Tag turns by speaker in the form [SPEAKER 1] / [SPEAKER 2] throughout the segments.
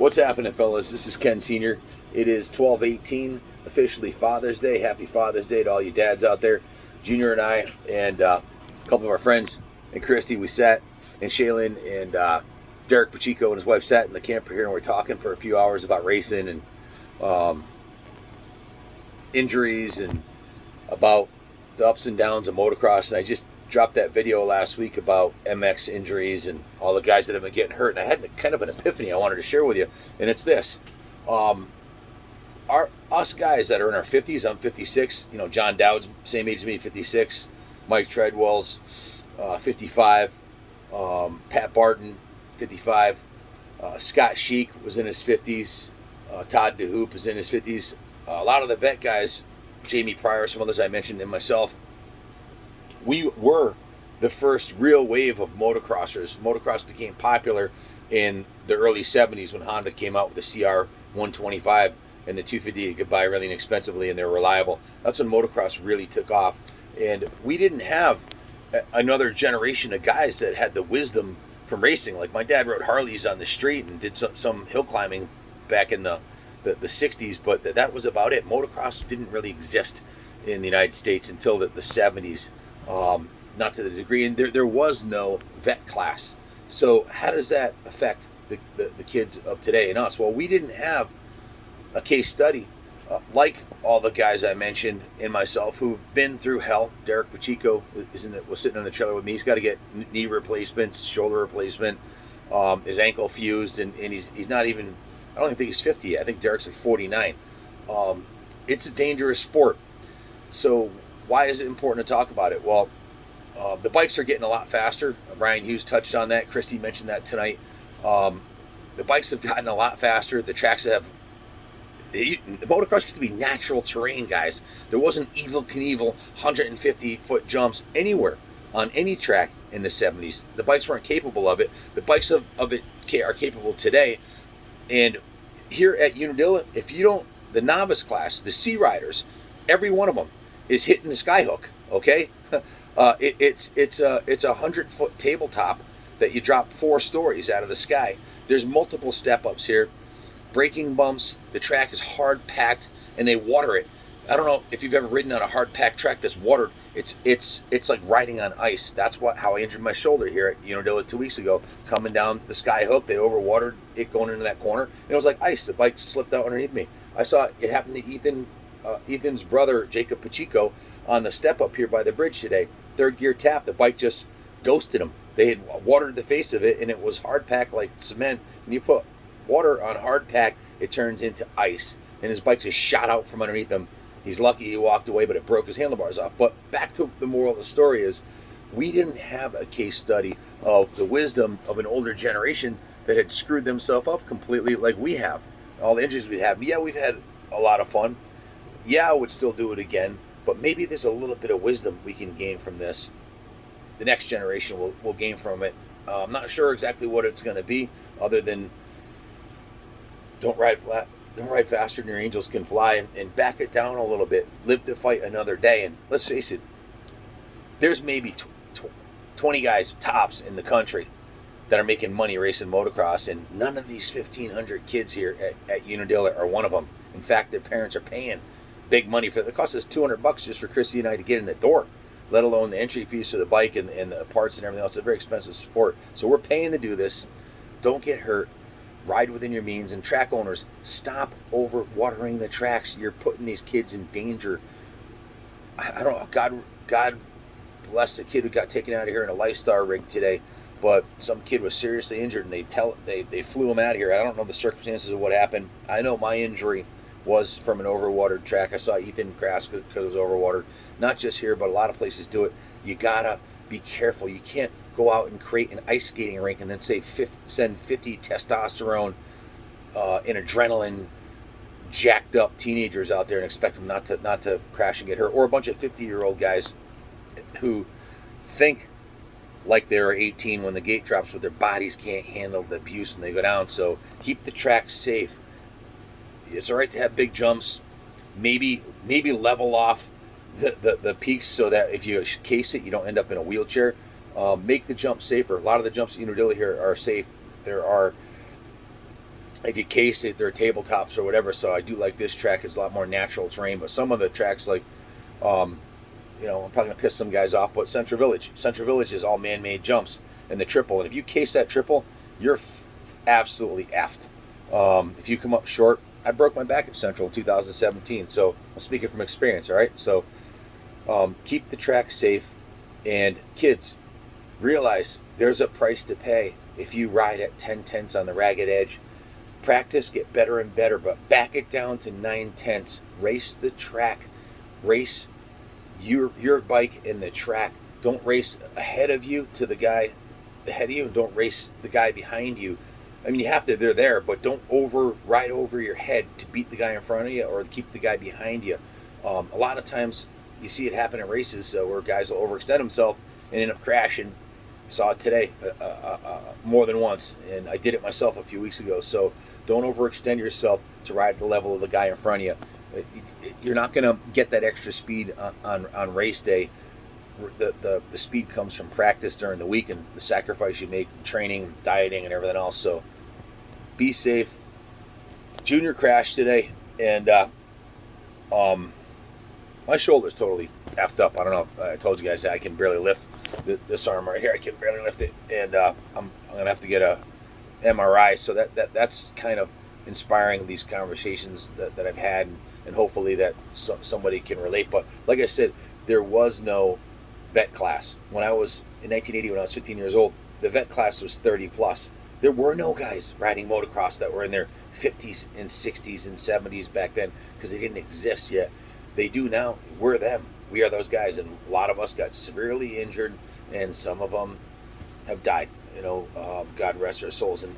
[SPEAKER 1] What's happening, fellas? This is Ken Sr. It is 12/18, officially Father's Day. Happy Father's Day to all you dads out there. Junior and I and a couple of our friends and Christy, we sat, and Shaylin and Derek Pacheco and his wife sat in the camper here, and we're talking for a few hours about racing and injuries and about the ups and downs of motocross. And I just dropped that video last week about MX injuries and all the guys that have been getting hurt, and I had kind of an epiphany I wanted to share with you, and it's this. Us guys that are in our 50s, I'm 56, John Dowd's same age as me, 56, Mike Treadwell's 55, Pat Barton, 55, Scott Sheik was in his 50s, Todd DeHoop is in his 50s, a lot of the vet guys, Jamie Pryor, some others I mentioned, and myself, we were the first real wave of motocrossers. Motocross became popular in the early 70s when Honda came out with the CR 125 and the 250 you could buy really inexpensively, and they're reliable. That's when motocross really took off. And we didn't have another generation of guys that had the wisdom from racing. Like my dad rode Harleys on the street and did some hill climbing back in the 60s, but that was about it. Motocross didn't really exist in the United States until the 70s. Not to the degree, and there was no vet class. So how does that affect the kids of today and us? Well, we didn't have a case study like all the guys I mentioned and myself who've been through hell. Derek Pacheco was sitting in the trailer with me. He's got to get knee replacements, shoulder replacement, his ankle fused, and he's not even, I don't even think he's 50 yet. I think Derek's like 49. It's a dangerous sport. So why is it important to talk about it? Well, the bikes are getting a lot faster. Brian Hughes touched on that. Christy mentioned that tonight. The bikes have gotten a lot faster. The tracks have... The motocross used to be natural terrain, guys. There wasn't Evel Knievel 150-foot jumps anywhere on any track in the 70s. The bikes weren't capable of it. The bikes of it are capable today. And here at Unadilla, if you don't... The novice class, the C riders, every one of them is hitting the skyhook, okay? It's a 100-foot tabletop that you drop 4 stories out of the sky. There's multiple step-ups here. Braking bumps, the track is hard packed, and they water it. I don't know if you've ever ridden on a hard packed track that's watered. It's like riding on ice. That's how I injured my shoulder here at Unadilla 2 weeks ago. Coming down the sky hook, they overwatered it going into that corner, and it was like ice. The bike slipped out underneath me. I saw it happen to Ethan's brother, Jacob Pacheco, on the step up here by the bridge today. Third gear tap, the bike just ghosted him. They had watered the face of it, and it was hard packed like cement. When you put water on hard pack, it turns into ice, and his bike just shot out from underneath him. He's lucky he walked away, but it broke his handlebars off. But back to the moral of the story is, we didn't have a case study of the wisdom of an older generation that had screwed themselves up completely like we have. All the injuries we have. Yeah, we've had a lot of fun. Yeah, I would still do it again, but maybe there's a little bit of wisdom we can gain from this. The next generation will gain from it. I'm not sure exactly what it's going to be, other than don't ride faster than your angels can fly, and back it down a little bit. Live to fight another day. And let's face it, there's maybe 20 guys tops in the country that are making money racing motocross, and none of these 1,500 kids here at Unadilla are one of them. In fact, their parents are paying big money for it. It costs us $200 just for Christy and I to get in the door, let alone the entry fees for the bike and the parts and everything else. It's a very expensive sport. So we're paying to do this. Don't get hurt. Ride within your means. And track owners, stop over watering the tracks. You're putting these kids in danger. I don't know. God bless the kid who got taken out of here in a Lifestar rig today. But some kid was seriously injured, and they flew him out of here. I don't know the circumstances of what happened. I know my injury was from an overwatered track. I saw Ethan crash because it was overwatered. Not just here, but a lot of places do it. You gotta be careful. You can't go out and create an ice skating rink and then send 50 testosterone and adrenaline jacked up teenagers out there and expect them not to crash and get hurt, or a bunch of 50-year-old guys who think like they're 18 when the gate drops, but their bodies can't handle the abuse and they go down. So keep the track safe. It's all right to have big jumps. Maybe level off the peaks so that if you case it, you don't end up in a wheelchair. Make the jump safer. A lot of the jumps at Unadilla here are safe. There are if you case it, they're tabletops or whatever. So I do like this track. It's a lot more natural terrain. But some of the tracks, like, I'm probably gonna piss some guys off, but Central Village is all man-made jumps and the triple. And if you case that triple, you're absolutely effed. If you come up short, I broke my back at Central in 2017. So I'm speaking from experience. All right. So keep the track safe, and kids, realize there's a price to pay if you ride at 10/10 on the ragged edge. Practice, get better and better, but back it down to 9/10. Race the track. Race your bike in the track. Don't race ahead of you to the guy ahead of you, and don't race the guy behind you. I mean, you have to, they're there, but don't ride over your head to beat the guy in front of you or keep the guy behind you. A lot of times you see it happen in races where guys will overextend themselves and end up crashing. Saw it today more than once, and I did it myself a few weeks ago. So don't overextend yourself to ride at the level of the guy in front of you. You're not going to get that extra speed on race day. The speed comes from practice during the week and the sacrifice you make in training, dieting, and everything else. So be safe. Junior crashed today, and my shoulder's totally effed up. I don't know. I told you guys that I can barely lift this arm right here. I can barely lift it, and I'm gonna have to get a MRI. So that's kind of inspiring, these conversations that I've had, and hopefully that somebody can relate. But like I said, there was no vet class when I was in 1980. When I was 15 years old, the vet class was 30 plus. There were no guys riding motocross that were in their 50s and 60s and 70s back then, because they didn't exist yet. They do now. We're them. We are those guys, and a lot of us got severely injured, and some of them have died. God rest their souls. And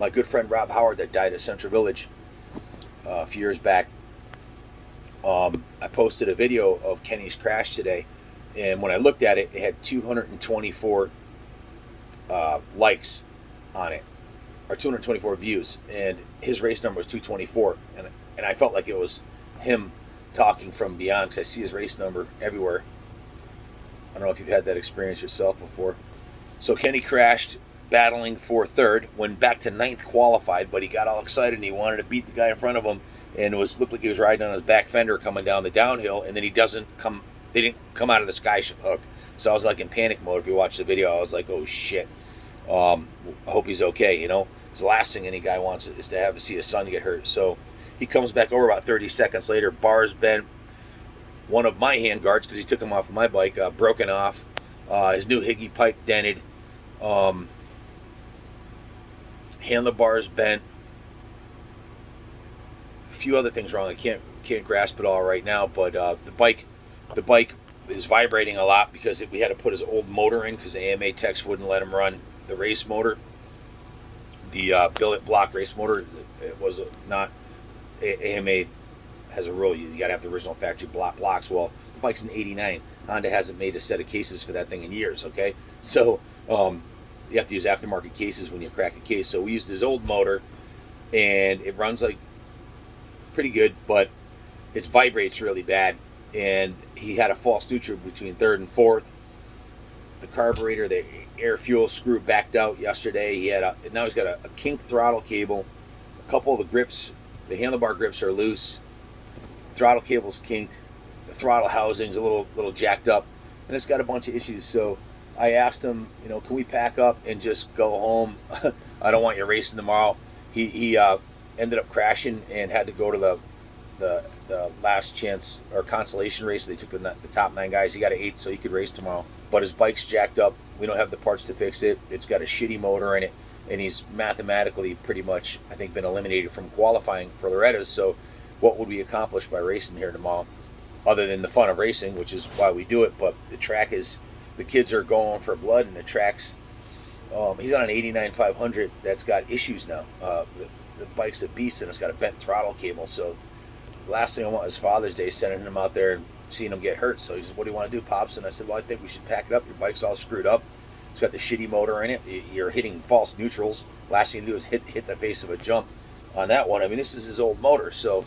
[SPEAKER 1] my good friend Rob Howard, that died at Central Village a few years back, I posted a video of Kenny's crash today, and when I looked at it, it had 224 likes on it, or 224 views, and his race number was 224, and I felt like it was him talking from beyond, because I see his race number everywhere. I don't know if you've had that experience yourself before. So Kenny crashed battling for third, went back to ninth qualified, but he got all excited and he wanted to beat the guy in front of him, and looked like he was riding on his back fender coming down the downhill, and then they didn't come out of the sky hook. So I was like in panic mode. If you watch the video, I was like, oh shit. I hope he's okay. It's the last thing any guy wants is to see his son get hurt. So he comes back over about 30 seconds later, bars bent, one of my hand guards, because he took him off of my bike, broken off, his new Higgy pipe dented, handlebars bent, a few other things wrong. I can't grasp it all right now, but the bike is vibrating a lot because we had to put his old motor in because the AMA techs wouldn't let him run the race motor, the billet block race motor. It was not. AMA has a rule, you got to have the original factory blocks. Well, the bike's in '89. Honda hasn't made a set of cases for that thing in years, okay? So you have to use aftermarket cases when you crack a case. So we used his old motor, and it runs like pretty good, but it vibrates really bad, and he had a false neutral between third and fourth. The carburetor, the air fuel screw backed out yesterday. Now he's got a kinked throttle cable. A couple of the grips, the handlebar grips are loose. Throttle cable's kinked. The throttle housing's a little jacked up, and it's got a bunch of issues. So I asked him, can we pack up and just go home? I don't want you racing tomorrow. He ended up crashing and had to go to the last chance or consolation race. They took the top 9 guys. He got an 8th, so he could race tomorrow. But his bike's jacked up. We don't have the parts to fix it. It's got a shitty motor in it, and he's mathematically pretty much, I think, been eliminated from qualifying for Loretta's. So what would we accomplish by racing here tomorrow, other than the fun of racing, which is why we do it? But the kids are going for blood, and the track's, he's on an 89 500 that's got issues now. The bike's a beast, and it's got a bent throttle cable. So the last thing I want is Father's Day sending him out there and seeing him get hurt. So he said, what do you want to do, Pops? And I said, well, I think we should pack it up. Your bike's all screwed up. It's got the shitty motor in it. You're hitting false neutrals. Last thing you do is hit the face of a jump on that one. I mean, this is his old motor, so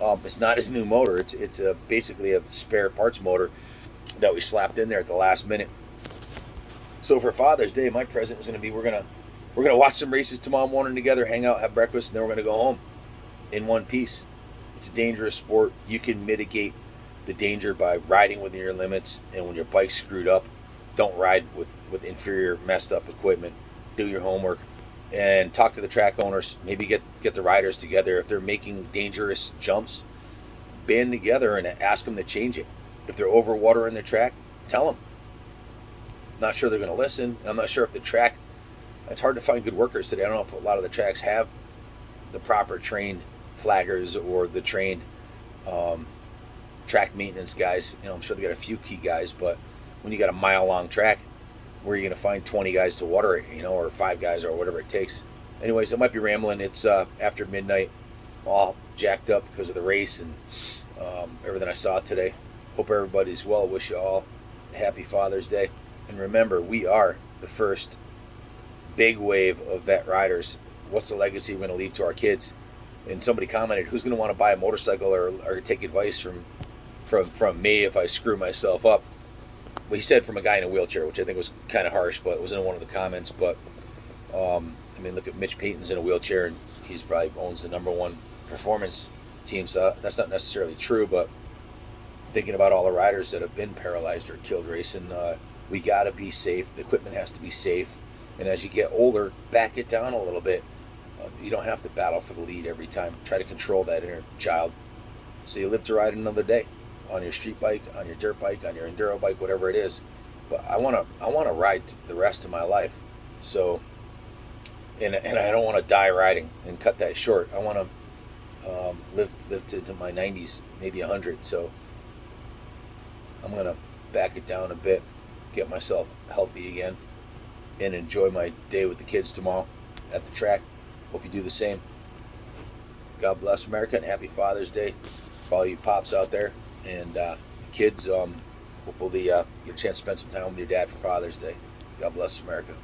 [SPEAKER 1] it's not his new motor. It's basically a spare parts motor that we slapped in there at the last minute. So for Father's Day, my present is going to be we're We're going to watch some races tomorrow morning together, hang out, have breakfast, and then we're going to go home in one piece. It's a dangerous sport. You can mitigate the danger by riding within your limits, and when your bike's screwed up, don't ride with inferior, messed up equipment. Do your homework and talk to the track owners. Maybe get the riders together. If they're making dangerous jumps, band together and ask them to change it. If they're overwatering the track, tell them. Not sure they're going to listen. I'm not sure if the track, it's hard to find good workers today. I don't know if a lot of the tracks have the proper trained flaggers or the trained track maintenance guys. I'm sure they got a few key guys, but when you got a mile-long track, where are you going to find 20 guys to water it, or 5 guys or whatever it takes? Anyways, I might be rambling. It's after midnight, all jacked up because of the race and everything I saw today. Hope everybody's well. Wish you all a happy Father's Day. And remember, we are the first big wave of vet riders. What's the legacy we're going to leave to our kids? And somebody commented, who's going to want to buy a motorcycle or take advice from me if I screw myself up? Well, he said from a guy in a wheelchair, which I think was kind of harsh, but it was in one of the comments. But, look at Mitch Payton's in a wheelchair, and he's probably owns the #1 performance team, so that's not necessarily true, but thinking about all the riders that have been paralyzed or killed racing, we got to be safe. The equipment has to be safe. And as you get older, back it down a little bit. You don't have to battle for the lead every time. Try to control that inner child so you live to ride another day on your street bike, on your dirt bike, on your enduro bike, whatever it is. But I want to ride the rest of my life. So, and I don't want to die riding and cut that short. I want to live to my 90s, maybe 100. So I'm going to back it down a bit, get myself healthy again, and enjoy my day with the kids tomorrow at the track. Hope you do the same. God bless America and happy Father's Day for all you pops out there. And kids, hopefully get a chance to spend some time with your dad for Father's Day. God bless America.